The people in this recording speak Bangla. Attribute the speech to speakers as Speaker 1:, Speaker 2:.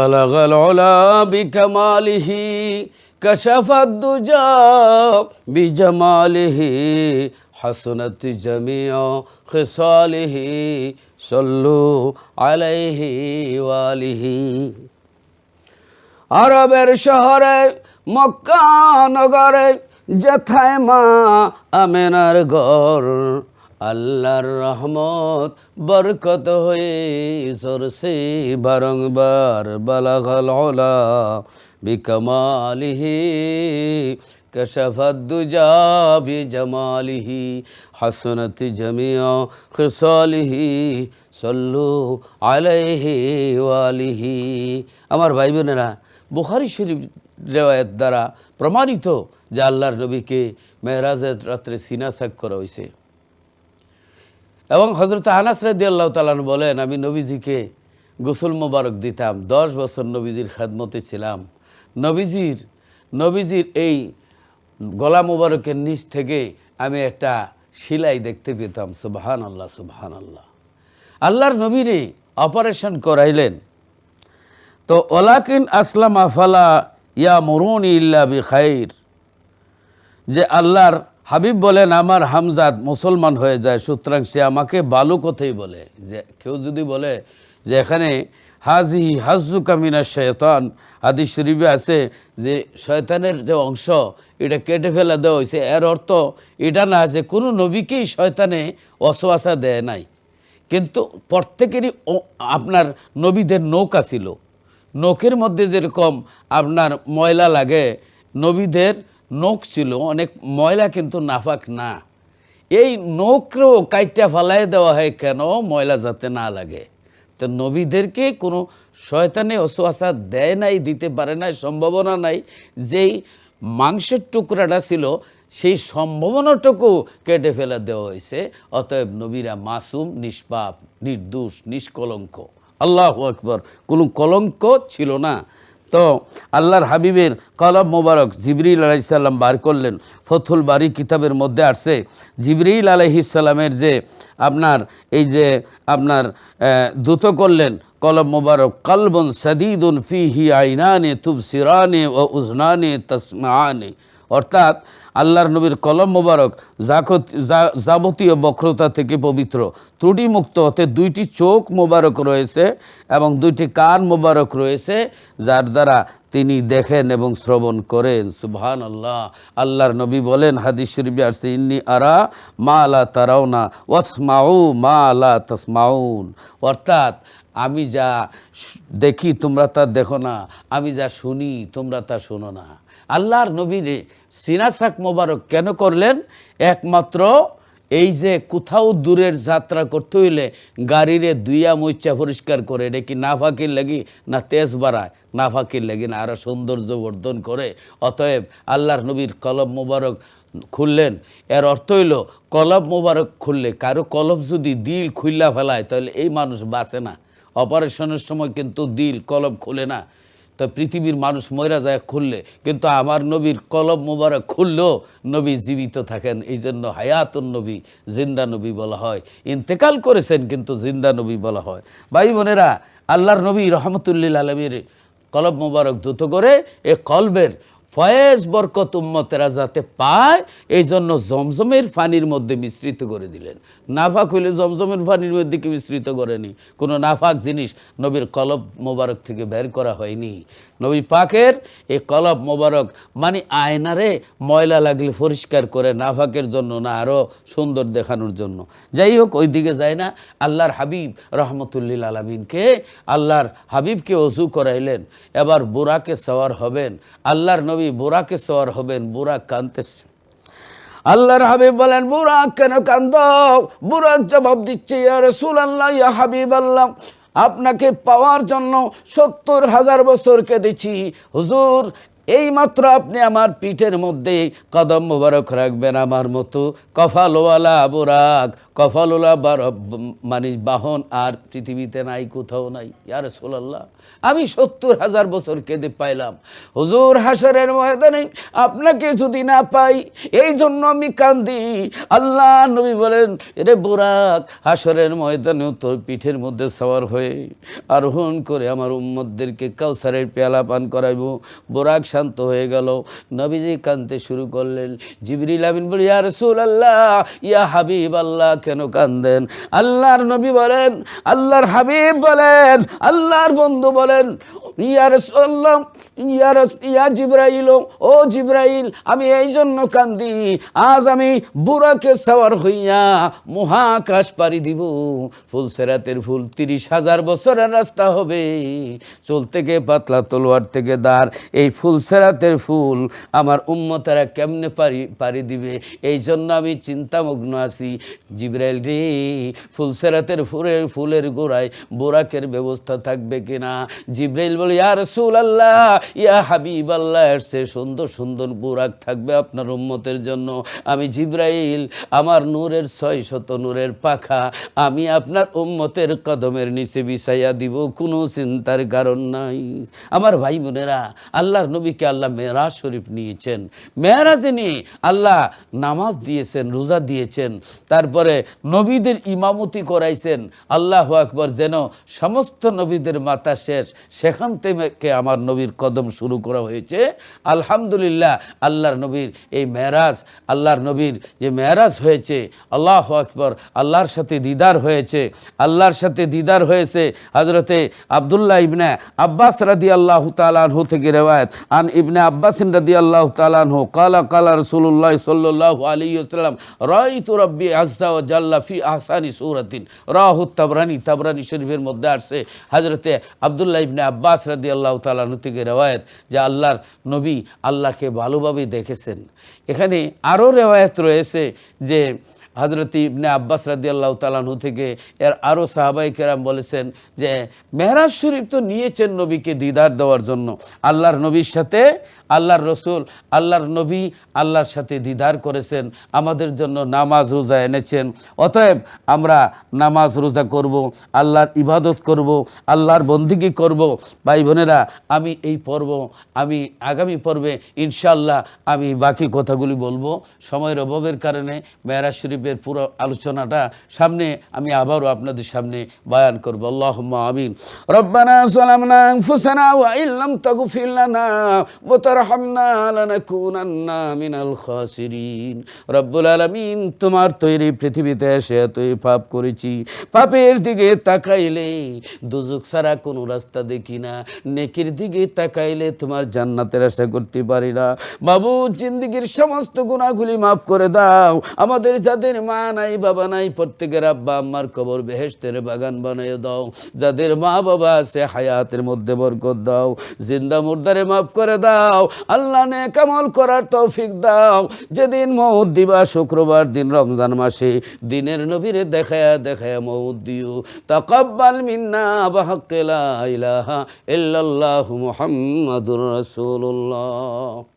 Speaker 1: বালাগাল উলা বিকামালিহি কাশাফাদ দুজা বিজামালিহি হাসনাত জামিউ খিসালিহি সাল্লু আলাইহি ওয়ালিহি। আরবের শহরে মক্কা নগরে যেথায় মা আমেনার ঘর, আল্লাহর রহমত বরকত হয়ে সরসে বারংবার বালাগাল উলা বিকামালিহি কাশাফাদ দুজা বিজামালিহি হাসনাত জামিউ খিসালিহি সাল্লু আলাইহি ওয়ালিহি। আমার ভাই বোনেরা, বুখারী শরীফ রিওয়ায়াত দ্বারা প্রমাণিত যে আল্লাহর নবীকে মেরাজের রাত্রে সিনা সাক করা হয়েছে। এবং হযরত আনাস রাদিয়াল্লাহু তাআলা বলেন, আমি নবীজিকে গোসল মোবারক দিতাম, 10 বছর নবীজির খেদমতে ছিলাম। নবীজির এই গলা মোবারকের নিচ থেকে আমি একটা শিলাই দেখতে পেতাম। সুবহানাল্লাহ, সুবহানাল্লাহ। আল্লাহর নবীরে অপারেশন করাইলেন তো ওয়ালাকিন আসলামা ফালা ইয়ামুরুনি ইল্লা বিখাইর, যে আল্লাহর হাবিব বলেন আমার হামজাদ মুসলমান হয়ে যায়, সুতরাং সে আমাকে ভালো কথাই বলে। যে কেউ যদি বলে যে এখানে হাজি হাজুকা মিনাশ শয়তান, হাদিস শরীফে আছে যে শয়তানের যে অংশ এটা কেটে ফেলা দেওয়া হয়েছে, এর অর্থ এটা না যে কোনো নবীকেই শয়তানে ওয়াসওয়াসা দেয় নাই, কিন্তু প্রত্যেকেরই আপনার নবীদের নৌকা ছিল। নখের মধ্যে যেরকম আপনার ময়লা লাগে, নবীদের নখ ছিল অনেক ময়লা, কিন্তু নাফাক না। এই নখকেও কাইটা ফালাই দেওয়া হয় কেন? ময়লা যাতে না লাগে। তো নবীদেরকে কোনো শয়তানে ওয়াসওয়াসা দেয় নাই, দিতে পারে নাই, সম্ভাবনা নাই। যেই মাংসের টুকরাটা ছিল সেই সম্ভাবনাটুকু কেটে ফেলে দেওয়া হয়েছে। অতএব নবীরা মাসুম, নিষ্পাপ, নির্দোষ, নিষ্কলঙ্ক। আল্লাহু আকবার, কোনো কলঙ্ক ছিল না। তো আল্লাহর হাবিবের কলম মোবারক জিবরিল আলাইহিস সালাম বার করলেন। ফথুল বারি কিতাবের মধ্যে আসছে জিবরিল আলাইহিস সালামের যে আপনার এই যে আপনার দূত করলেন কলম মোবারক, কলবুন সাদীদুন ফিহি আইনানি তুবসিরানি ও উজনানি তাসমাআনি, অর্থাৎ আল্লাহর নবীর কলম মোবারক যাবতীয় বক্রতা থেকে পবিত্র, ত্রুটিমুক্ত হতে 2টি চোখ মোবারক রয়েছে এবং 2টি কান মোবারক রয়েছে, যার দ্বারা তিনি দেখেন এবং শ্রবণ করেন। সুবহানাল্লাহ। আল্লাহর নবী বলেন হাদিস শরীফে আসছে, ইন্নী আরা মা লা তারাউনা ওয়াসমাউ মা লা তাসমাউন, অর্থাৎ আমি যা দেখি তোমরা তা দেখো না, আমি যা শুনি তোমরা তা শোনো না। আল্লাহর নবীরে সিনা সাক মোবারক কেন করলেন? একমাত্র এই যে কোথাও দূরের যাত্রা করতে হইলে গাড়িরে দুইয়া মুইচা পরিষ্কার করে, এটা কি নাফাকির লাগি না তেজ বাড়ায়? নাফাকির লাগি না, আরো সৌন্দর্য বর্ধন করে। অতএব আল্লাহর নবীর কলম মোবারক খুললেন, এর অর্থ হইল কলব মোবারক খুললে, কারো কলব যদি দিল খুললা ফেলায় তাহলে এই মানুষ বাঁচে না। অপারেশনের সময় কিন্তু দিল কলব খুলে না, তো পৃথিবীর মানুষ মরে যায় খুললে, কিন্তু আমার নবীর কলব মোবারক খুললেও নবী জীবিত থাকেন। এই জন্য হায়াতুন নবী, জিন্দা নবী বলা হয়। ইন্তেকাল করেছেন কিন্তু জিন্দা নবী বলা হয়। ভাই বোনেরা, আল্লাহর নবী রহমতুল্লিল আলমীর কলব মোবারক দ্রুত করে এ কলবের ফয়েজ বরকত উম্মতেরা যাতে পায়, এই জন্য জমজমের পানির মধ্যে মিশ্রিত করে দিলেন। নাফাক হইলে জমজমের পানির মধ্যে কি মিশ্রিত করেনি? কোনো নাফাক জিনিস নবীর কলব মোবারক থেকে বের করা হয়নি। নবী পাকের এই কলব মোবারক মানে আয়নারে ময়লা লাগলে পরিষ্কার করে, নাফাকের জন্য না, আরও সুন্দর দেখানোর জন্য। যাই হোক, ওই দিকে যায় না। আল্লাহর হাবিব রহমতুল্লিল আলমিনকে, আল্লাহর হাবিবকে ওযু করাইলেন। এবার বুরাকে সওয়ার হবেন। আল্লাহর নবী বুরাকে সওয়ার হবেন, বুরাক কাঁদতেছে। আল্লাহর হাবিব বলেন, বুরাক কেন কান্দো? বুরাক জবাব দিচ্ছে, ইয়া রাসূলুল্লাহ, ইয়া হাবিবাল্লাহ, আপনাকে পাওয়ার জন্য 70,000 বছর কেঁদেছি হুজুর। এই মাত্র আপনি আমার পিঠের মধ্যে কদম মোবারক রাখবেন, আমার মতো কফালওয়ালা বুরাক, কফালওয়ালা মানে বাহন আর পৃথিবীতে নাই, কোথাও নাই। ইয়া রাসূলুল্লাহ, আমি 70,000 বছর কেঁদে পাইলাম, হুজুর হাসরের ময়দানে আপনাকে যদি না পাই এই জন্য আমি কান্দি। আল্লাহ নবী বলেন, রে বুরাক, হাসরের ময়দানেও তোর পিঠের মধ্যে সওয়ার হয়ে আরোহণ করে আমার উম্মতদেরকে কাউসারের পেয়ালা পান করাইব। বুরাক শান্ত হয়ে গেল, নবীজি কাঁদতে শুরু করলেন। জিবরিল আমিন বলে, ইয়া রাসূলুল্লাহ, ইয়া হাবিব আল্লাহ, কেন কাঁদেন? আল্লাহর নবী বলেন, আল্লাহর হাবিব বলেন, আল্লাহর বন্ধু বলেন, ইয়া রাসূলুল্লাহ, ইয়া জিবরাইল, ও জিবরাইল, আমি এই জন্য কান্দি, আজ আমি বুরাকে সওয়ার হইয়া মহাকাশ পাড়ি দিব। ফুলসেরাতের ফুল 30,000 বছরের রাস্তা হবে, চুল থেকে পাতলা তলোয়ার থেকে দাঁড়, এই ফুলসেরাতের ফুল আমার উম্মতেরা কেমনে পাড়ি দিবে, এই জন্য আমি চিন্তামগ্ন আছি। জিবরাইল রে, ফুলসেরাতের ফুলের গোড়ায় বুরাকের ব্যবস্থা থাকবে কিনা? জিবরাইল বলে, ইয়া রাসূলুল্লাহ, ইয়া হাবিব আল্লাহ, এসে সুন্দর সুন্দর বুরাক থাকবে আপনার উম্মতের জন্য। আমি জিবরাইল, আমার নূরের 600 নূরের পাখা আমি আপনার উম্মতের কদমের নিচে বিছাইয়া দিব, কোনো চিন্তার কারণ নাই। আমার ভাই বোনেরা, আল্লাহর নবীকে আল্লাহ মেরাজ শরীফ নিয়েছেন, মেরাজে নিয়ে আল্লাহ নামাজ দিয়েছেন, রোজা দিয়েছেন, তারপরে নবীদের ইমামতি করাইছেন। আল্লাহু আকবার, যেন সমস্ত নবীদের মাথা শেষ, সেখান থেকে আমার নবীর কদম শুরু করা হয়েছে। আলহামদুলিল্লাহ, আল্লাহর নবীর এই মেরাজ, আল্লাহর নবীর যে মেরাজ হয়েছে, আল্লাহু আকবার, আল্লাহর সাথে দিদার হয়েছে, আল্লাহর সাথে দিদার হয়েছে। হযরতে আব্দুল্লাহ ইবনে আব্বাস রাদিয়াল্লাহু তাআলা আনহু থেকে রিওয়ায়াত, আন ইবনে আব্বাস রাদিয়াল্লাহু তাআলা আনহু ক্বালা ক্বালা রাসূলুল্লাহ সাল্লাল্লাহু আলাইহি ওয়াসাল্লাম, রাআইতু রাব্বি আযজা ওয়া জাল্লা ফি আহসানি সূরাতিন, রাহু তাবরানী, তাবরানী শরীফের মধ্যে আসছে। হযরতে আব্দুল্লাহ ইবনে আব্বাস রাদিয়াল্লাহু তাআলা আনহু থেকে রিওয়ায়াত যে আল্লাহর নবী আল্লাহকে ভালোভাবে দেখেছেন। এখানে আরও রিওয়ায়াত রয়েছে যে হযরত ইবনে আব্বাস রাদিয়াল্লাহু তাআলা আনহু থেকে এর আরও সাহাবায়ে কেরাম বলেছেন যে মেরাজ শরীফ তো নিয়েছেন নবীকে দিদার দেওয়ার জন্য। আল্লাহর নবীর সাথে আল্লাহর রসুল, আল্লাহর নবী আল্লাহর সাথে দিদার করেছেন, আমাদের জন্য নামাজ রোজা এনেছেন। অতএব আমরা নামাজ রোজা করব, আল্লাহর ইবাদত করব, আল্লাহর বন্দিগি করব। ভাই বোনেরা, আমি এই পর্ব, আমি আগামী পর্বে ইনশাআল্লাহ আমি বাকি কথাগুলি বলবো। সময়ের অভাবের কারণে মেরাজ শরীফের পুরো আলোচনাটা সামনে আমি আবারও আপনাদের সামনে বয়ান করব। আল্লাহুম্মা আমিন। রব্বানা যালামনা আনফুসানা ওয়া ইল্লাম তাগফির লানা ওয়া তারহামনা লানাকুনান্না মিনাল খাসিরিন। রব্বুল আলামিন, তোমার তৈরি পৃথিবীতে এসে এতই পাপ করেছি, পাপের দিকে তাকাইলে দুজক ছাড়া কোনো রাস্তা দেখি না, নেকির দিকে তাকাইলে তোমার জান্নাতের আশা করতে পারি না। বাবু, জিন্দেগীর সমস্ত গুনাহগুলি মাফ করে দাও। আমাদের যাদের মা নাই, বাবা নাই, প্রত্যেকের আব্বা আম্মার কবর বেহেশতের বাগান বানিয়ে দাও। যাদের মা বাবা আছে হায়াতের মধ্যে বরকত দাও, জিন্দা মুর্দারে মাফ করে দাও। আল্লাহ নেক আমল করার তৌফিক দাও। যেদিন মওত দিবা, শুক্রবার দিন রমজান মাসে, দিনের নবীরে দেখায়া দেখায়া মওত দিও। তাকাব্বাল মিন্না বিহাক্কি লা ইলাহা ইল্লাল্লাহু মুহাম্মাদুর রাসূলুল্লাহ।